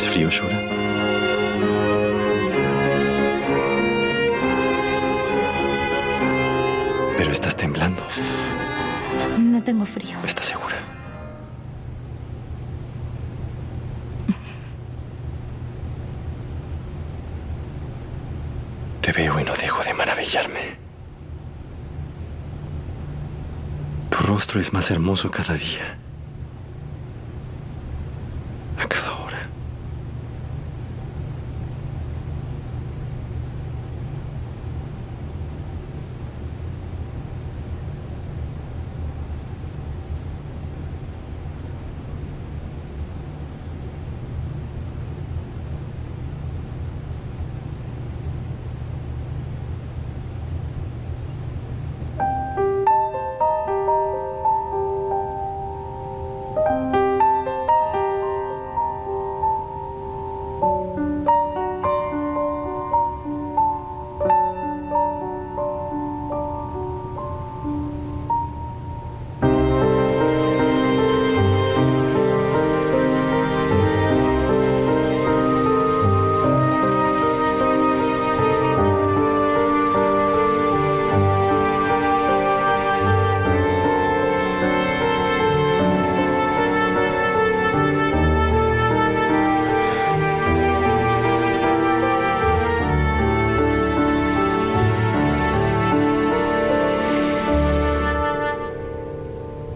¿Tienes frío, Shura? Pero estás temblando. No tengo frío. ¿Estás segura? Te veo y no dejo de maravillarme. Tu rostro es más hermoso cada día.